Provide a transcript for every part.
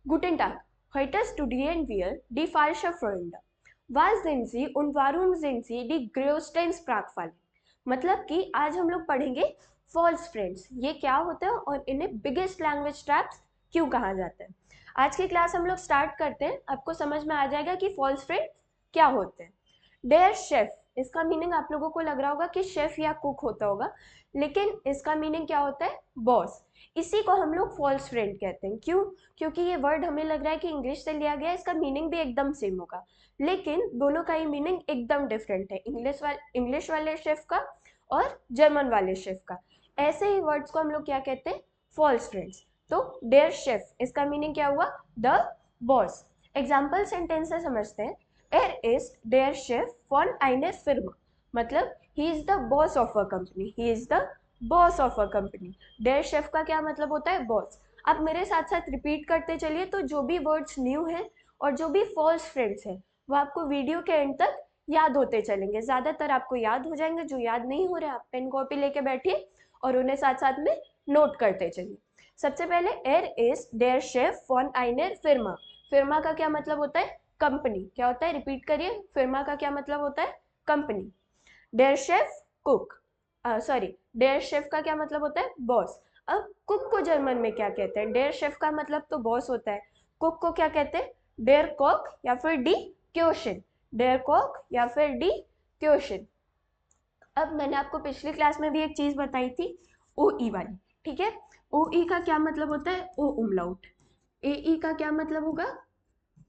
Guten Tag. Heute studieren wir die falsche Freunde. Was sind sie und warum sind sie die größten Sprachfälle? मतलब कि आज हम लोग पढ़ेंगे फॉल्स फ्रेंड्स, ये क्या होता है और इन्हें बिगेस्ट लैंग्वेज ट्रैप्स क्यों कहा जाता है। आज की क्लास हम लोग स्टार्ट करते हैं, आपको समझ में आ जाएगा कि फॉल्स फ्रेंड्स क्या होते हैं। डेयर शेफ, इसका मीनिंग आप लोगों को लग रहा होगा कि शेफ या कुक होता होगा, लेकिन इसका मीनिंग क्या होता है? बॉस। इसी को हम लोग फॉल्स फ्रेंड कहते हैं। क्यों? क्योंकि ये वर्ड हमें लग रहा है कि इंग्लिश से लिया गया है, इसका मीनिंग भी एकदम सेम होगा, लेकिन दोनों का ही मीनिंग एकदम डिफरेंट है, इंग्लिश वाले शेफ का और जर्मन वाले शेफ का। ऐसे ही वर्ड्स को हम लोग क्या कहते हैं? False friends. तो डेयर शेफ, इसका मीनिंग क्या हुआ? The boss. एग्जाम्पल सेंटेंस से समझते हैं। Er ist der Chef von einer Firma, मतलब he is the boss of a company, he is the boss of a company। der chef का क्या मतलब होता है? बॉस। आप मेरे साथ साथ रिपीट करते चलिए, तो जो भी वर्ड्स न्यू हैं और जो भी फॉल्स फ्रेंड्स हैं वो आपको वीडियो के एंड तक याद होते चलेंगे। ज्यादातर आपको याद हो जाएंगे, जो याद नहीं हो रहे आप पेन कॉपी लेके बैठिए और उन्हें साथ साथ में नोट करते चलिए। सबसे पहले er ist der Chef von einer Firma। फिर्मा का क्या मतलब होता है? कंपनी। क्या होता है? रिपीट करिए। फिर्मा का क्या मतलब होता है? कंपनी। डेयर शेफ कुक, सॉरी, डेयर शेफ का क्या मतलब होता है? बॉस। अब कुक को जर्मन में क्या कहते हैं? डेयर शेफ का मतलब तो बॉस होता है, कुक को क्या कहते हैं? डेयर कॉक या फिर डी क्योशन। डेयर कॉक या फिर डी क्योशन। अब मैंने आपको पिछली क्लास में भी एक चीज बताई थी, ओ ई वाली, ठीक है। ओ ई का क्या मतलब होता है? ओ उमलाउट। ए ई का क्या मतलब होगा?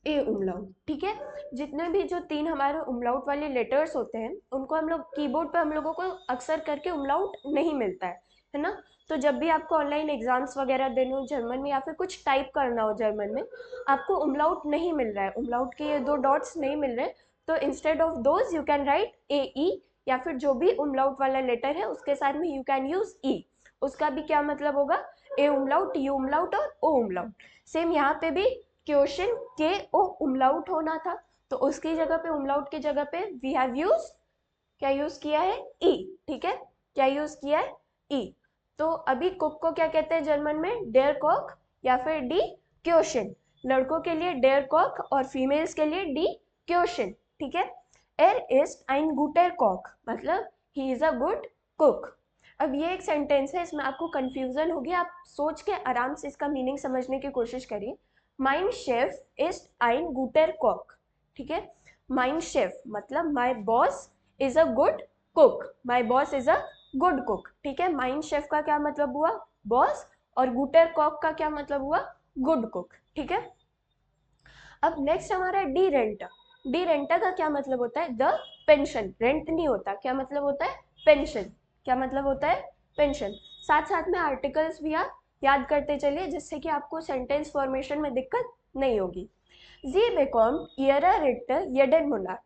ए उमलाउट, ठीक है। जितने भी जो तीन हमारे उमलाउट वाले लेटर्स होते हैं उनको हम लोग कीबोर्ड पे हम लोगों को अक्सर करके उमलाउट नहीं मिलता है ना। तो जब भी आपको ऑनलाइन एग्जाम्स वगैरह देने हो जर्मन में या फिर कुछ टाइप करना हो जर्मन में, आपको उमलाउट नहीं मिल रहा है, उमलाउट के ये दो डॉट्स नहीं मिल रहे, तो instead of those you can write A E, या फिर जो भी उमलाउट वाला लेटर है उसके साथ में यू कैन यूज ई। उसका भी क्या मतलब होगा? ए उमलाउट, यू उमलाउट और ओ उमलाउट। सेम यहाँ पे भी क्वेश्चन के ओ उमलाउट होना था, तो उसकी जगह पे, उमलाउट की जगह पे वी हैव यूज, क्या यूज किया है? ई, ठीक है। क्या यूज किया है? ई। तो अभी कुक को क्या कहते हैं जर्मन में? डेयर कॉक या फिर डी क्वेश्चन। लड़कों के लिए डेयर कॉक और फीमेल्स के लिए डी क्वेश्चन, ठीक है। एर इज ein guter कॉक, मतलब he is a good cook. अब ये एक सेंटेंस है, इसमें आपको कंफ्यूजन होगी, आप सोच के आराम से इसका मीनिंग समझने की कोशिश करिए। Mein Chef ist ein guter Koch, ठीक है। Mein Chef मतलब my boss is a good cook, my boss is a good cook, ठीक है। Mein Chef का क्या मतलब हुआ? बॉस। और guter cook का क्या मतलब हुआ? गुड कुक, ठीक है। अब नेक्स्ट हमारा डी रेंटा। डी रेंटा का क्या मतलब होता है? The pension. रेंट नहीं होता, क्या मतलब होता है? पेंशन। क्या मतलब होता है? पेंशन। साथ साथ में आर्टिकल्स भी आप याद करते चलिए, जिससे कि आपको सेंटेंस फॉर्मेशन में दिक्कत नहीं होगी। जी bekommt ihre Rente jeden Monat,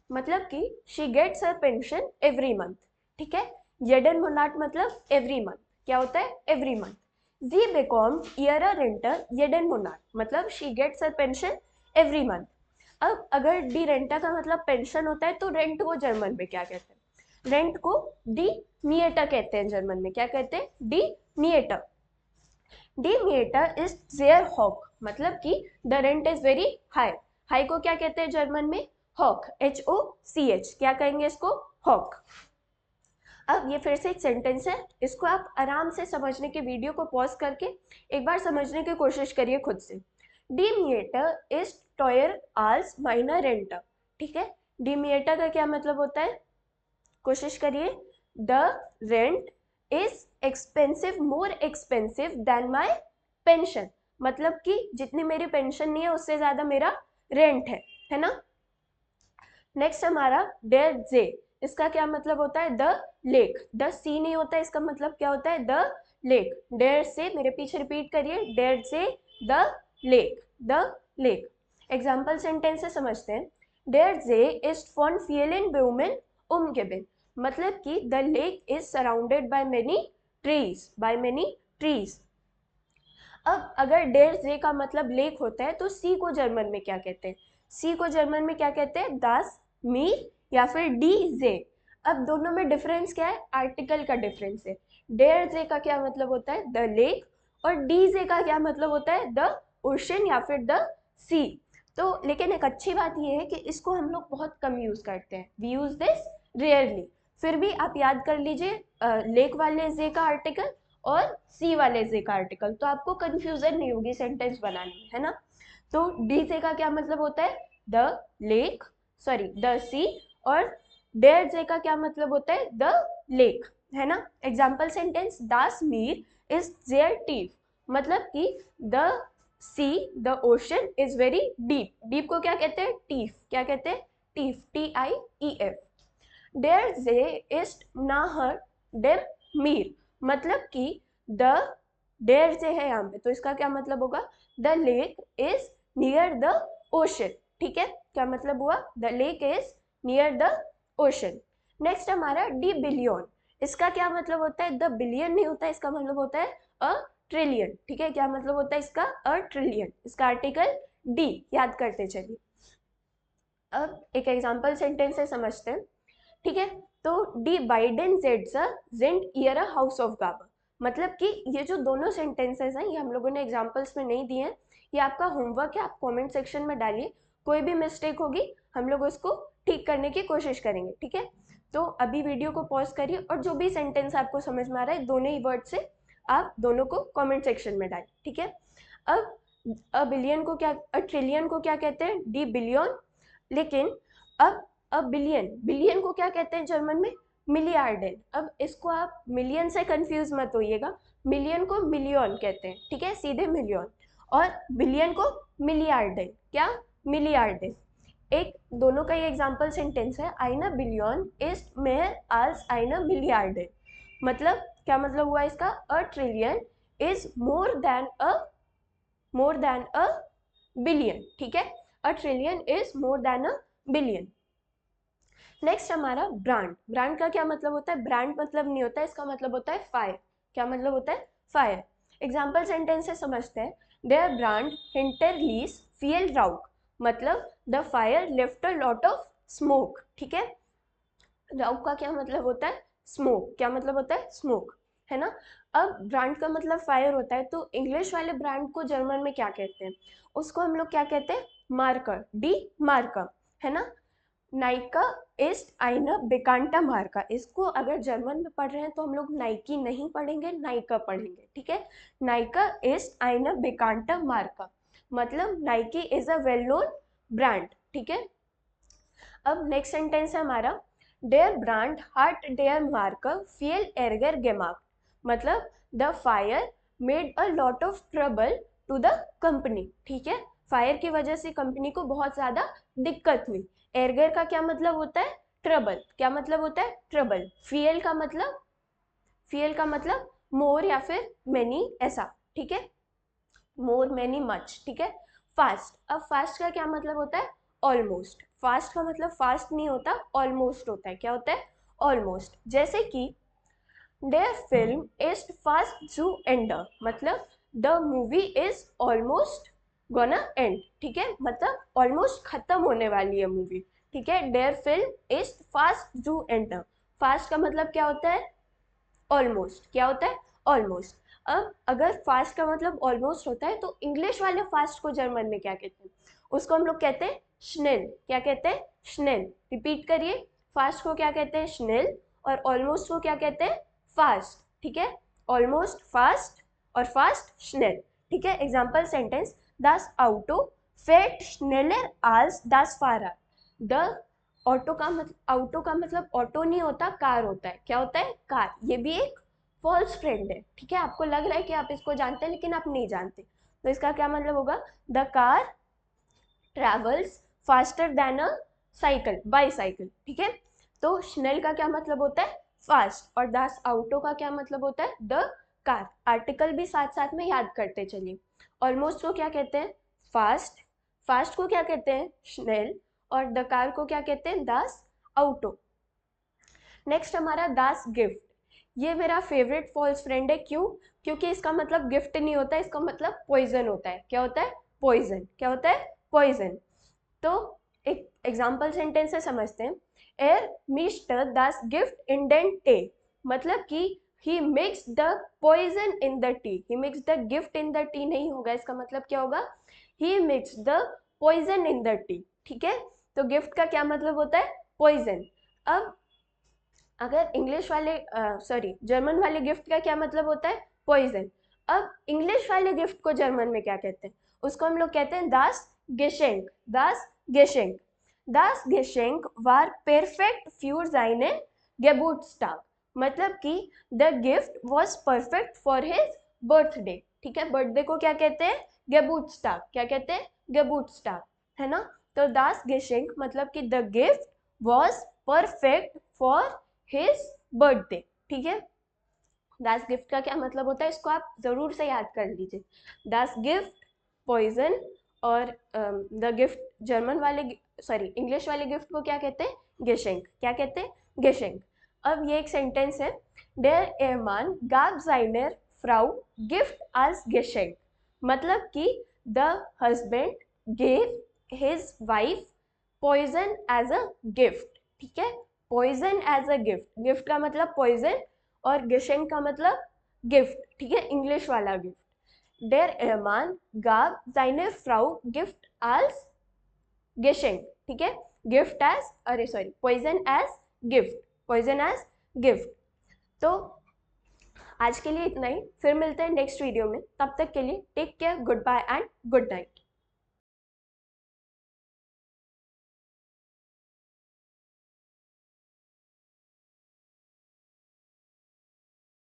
मतलब कि she gets her pension every month, ठीक है। jeden Monat मतलब एवरी मंथ। क्या होता है? Every month. जी bekommt ihre Rente jeden Monat, मतलब she gets her pension every month. अब अगर डी रेंटा का मतलब पेंशन होता है, तो रेंट को जर्मन में क्या कहते हैं? रेंट को डी मिएटा कहते हैं जर्मन में। क्या कहते हैं? डी मिएटा। डी मिएटा इज सेयर हॉक, मतलब कि the rent is very high. High को क्या कहते हैं जर्मन में? हॉक, HOCH। क्या कहेंगे इसको? हॉक। अब ये फिर से एक सेंटेंस है, इसको आप आराम से समझने के वीडियो को पॉज करके एक बार समझने की कोशिश करिए खुद से। डी मिएटर इज टॉयर आल्स माइनर रेंटर, ठीक है। डी मिएटर का क्या मतलब होता है? कोशिश करिए। The rent is expensive, more expensive than my pension, मतलब कि जितनी मेरी पेंशन नहीं है उससे ज्यादा मेरा रेंट है ना। नेक्स्ट हमारा डेर जे, इसका क्या मतलब होता है? The lake. द सी नहीं होता, इसका मतलब क्या होता है? The lake. डेर से, मेरे पीछे रिपीट करिए, डेर से the lake, the lake. Example sentence से समझते हैं। डेर जे इज फॉन फियलिन ब्यूमेन उमगेबिन, मतलब कि the lake is surrounded by many trees, by many trees. अब अगर डेर जे का मतलब लेक होता है, तो सी को जर्मन में क्या कहते हैं? सी को जर्मन में क्या कहते हैं? दास मी या फिर डी जे। अब दोनों में डिफरेंस क्या है? आर्टिकल का डिफरेंस है। डेर जे का क्या मतलब होता है? The lake. और डी जे का क्या मतलब होता है? द ओशन या फिर द सी। तो लेकिन एक अच्छी बात यह है कि इसको हम लोग बहुत कम यूज करते हैं, वी यूज दिस रेयरली। फिर भी आप याद कर लीजिए लेक वाले जे का आर्टिकल और सी वाले जे का आर्टिकल, तो आपको कंफ्यूजन नहीं होगी सेंटेंस बनाने में, है ना। तो डी जे का क्या मतलब होता है, द लेक, सॉरी द सी, और डेयर जे का क्या मतलब होता है, द लेक, है ना। एग्जाम्पल सेंटेंस, दास मीर इज देयर टीफ, मतलब कि the sea, the ocean is very deep, deep को क्या कहते हैं, टीफ, क्या कहते हैं, टीफ, TIEF। डेयर जे इस्ट नाहर डेर मीर, मतलब कि द डेयर जे है यहाँ पे, तो इसका क्या मतलब होगा, the lake is near the ocean, ठीक है। क्या मतलब हुआ, the lake is near the ocean. Next हमारा डी बिलियन, इसका क्या मतलब होता है, द बिलियन नहीं होता है, इसका मतलब होता है अ ट्रिलियन, ठीक है। क्या मतलब होता है इसका, अ ट्रिलियन, इसका आर्टिकल डी, याद करते चलिए। अब एक एग्जांपल सेंटेंस है, समझते हैं, ठीक है। तो डी बाइडेन जेंट ईयर अ हाउस ऑफ गाबा, मतलब कि ये जो दोनों सेंटेंसेस हैं ये हम लोगों ने एग्जांपल्स में नहीं दिए हैं, ये आपका होमवर्क है, आप कमेंट सेक्शन में डालिए, कोई भी मिस्टेक होगी हम लोग उसको ठीक करने की कोशिश करेंगे, ठीक है। तो अभी वीडियो को पॉज करिए और जो भी सेंटेंस आपको समझ में आ रहा है दोनों ही वर्ड से आप दोनों को कमेंट सेक्शन में डालिए, ठीक है। अब अ बिलियन को क्या, अ ट्रिलियन को क्या कहते हैं, डी बिलियन, लेकिन अब बिलियन, बिलियन को क्या कहते हैं जर्मन में, मिलियार्डेन। अब इसको आप मिलियन से कंफ्यूज मत होइएगा, मिलियन को मिलियन कहते हैं, ठीक है, सीधे मिलियन, और बिलियन को मिलियार्डेन, क्या, मिलियार्डेन। एक दोनों का ये एग्जांपल सेंटेंस है, आइना बिलियन इज मेयर आज आइना मिलियार्डेन, मतलब क्या मतलब हुआ इसका, a trillion is more than a billion, ठीक है, a trillion is more than a billion. Next हमारा ब्रांड, ब्रांड का क्या मतलब होता है, ब्रांड मतलब नहीं होता है, इसका मतलब होता है फायर, क्या मतलब होता है, फायर। एग्जाम्पल सेंटेंस से समझते हैं, देयर ब्रांड हिंटरलीस फियल राउक, मतलब the fire left a lot of smoke, ठीक है। राउक का क्या मतलब होता है, स्मोक, क्या मतलब होता है, स्मोक, है ना। अब ब्रांड का मतलब फायर होता है, तो इंग्लिश वाले ब्रांड को जर्मन में क्या कहते हैं, उसको हम लोग क्या कहते हैं, मार्कर, डी मार्कर, है ना। नाइका इस्ट आइना बेकांटा मार्का, इसको अगर जर्मन में पढ़ रहे हैं तो हम लोग नाइकी नहीं पढ़ेंगे, नाइका पढ़ेंगे, ठीक है। नाइका इस्ट आइना बेकांटा मार्का, मतलब Nike is a well known brand, ठीक है। अब नेक्स्ट सेंटेंस है हमारा, डेयर ब्रांड हार्ट डेयर मार्कर फियल एरगर गेमार्क, मतलब the fire made a lot of trouble to the company, ठीक है। फायर की वजह से कंपनी को बहुत ज्यादा दिक्कत हुई। एरगर का क्या मतलब होता है, ट्रबल, क्या मतलब होता है, ट्रबल। फियल का मतलब मोर या फिर मेनी, ऐसा, ठीक है, मोर मेनी मच, ठीक है। फास्ट, अब फास्ट का क्या मतलब होता है, ऑलमोस्ट, फास्ट का मतलब फास्ट नहीं होता, ऑलमोस्ट होता है, क्या होता है, ऑलमोस्ट। जैसे कि देयर फिल्म इज फास्ट टू एंड, मतलब the movie is almost gonna end, ठीक है, मतलब ऑलमोस्ट खत्म होने वाली है मूवी, ठीक है। देयर फिल्म इज फास्ट टू एंड, फास्ट का मतलब क्या होता है, ऑलमोस्ट, क्या होता है, ऑलमोस्ट। अब अगर फास्ट का मतलब ऑलमोस्ट होता है तो इंग्लिश वाले फास्ट को जर्मन में क्या कहते हैं, उसको हम लोग कहते हैं स्नेल, क्या कहते हैं, स्नेल। रिपीट करिए, फास्ट को क्या कहते हैं, स्नेल, और ऑलमोस्ट को क्या कहते हैं, फास्ट, ठीक है। ऑलमोस्ट फास्ट और फास्ट स्नेल, ठीक है। Example sentence, das Auto fährt schneller als das Fahrrad, the auto का मतलब, ऑटो का मतलब ऑटो नहीं होता, कार होता है, क्या होता है, कार। ये भी एक फॉल्स फ्रेंड है, ठीक है, आपको लग रहा है कि आप इसको जानते हैं लेकिन आप नहीं जानते, तो इसका क्या मतलब होगा, the car travels faster than a cycle, bicycle, ठीक है। तो स्नेल का क्या मतलब होता है, फास्ट, और दास ऑटो का क्या मतलब होता है, द कार। आर्टिकल भी साथ साथ में याद करते चलिए। ऑलमोस्ट को क्या कहते हैं, फास्ट, फास्ट को क्या कहते हैं, स्नेल, और द कार को क्या कहते हैं, दास ऑटो। नेक्स्ट हमारा दास गिफ्ट, ये मेरा फेवरेट फॉल्स फ्रेंड है, क्यों, क्योंकि इसका मतलब गिफ्ट नहीं होता, इसका मतलब पॉइजन होता है, क्या होता है, पॉइजन, क्या होता है, पॉइजन। तो एक एग्जाम्पल सेंटेंस से समझते हैं, एर मिस्टर दास गिफ्ट इंडेंट ए, मतलब कि he mix the poison in the tea, he mix the gift in the tea नहीं होगा, इसका मतलब क्या होगा, he mix the poison in the tea, ठीक है। तो गिफ्ट का क्या मतलब होता है, पॉइजन। अब अगर इंग्लिश वाले सॉरी जर्मन वाले गिफ्ट का क्या मतलब होता है, पॉइजन। अब इंग्लिश वाले गिफ्ट को जर्मन में क्या कहते हैं, उसको हम लोग कहते हैं दास गेशेंक, दास गेशेंक। दास गेशेंक वार परफेक्ट für seine Geburtstag, मतलब कि the gift was perfect for his birthday, ठीक है। बर्थडे को क्या कहते हैं, गेबूटस्टाग, क्या कहते हैं, गेबूटस्टाग, है ना। तो दास गेशेंक मतलब कि the gift was perfect for his birthday, ठीक है। दास गिफ्ट का क्या मतलब होता है, इसको आप जरूर से याद कर लीजिए। दास गिफ्ट पॉइजन, और द गिफ्ट जर्मन वाले सॉरी इंग्लिश वाले गिफ्ट को क्या कहते हैं, गेशेंक, क्या कहते हैं, गेशेंक। अब ये एक सेंटेंस है, डेर एमान गाब seiner फ्राउ गिफ्ट als गेशेंक, मतलब कि the husband gave his wife poison as a gift, ठीक है। पॉइजन एज अ गिफ्ट, गिफ्ट का मतलब पॉइजन और गेशेंक का मतलब गिफ्ट, ठीक है, इंग्लिश वाला गिफ्ट। डेर एमान गाब seine फ्राउ गिफ्ट als गेशेंक, ठीक है। गिफ्ट एज, अरे sorry, poison as gift, poison as gift. तो आज के लिए इतना ही, फिर मिलते हैं नेक्स्ट वीडियो में, तब तक के लिए take care, goodbye and good night.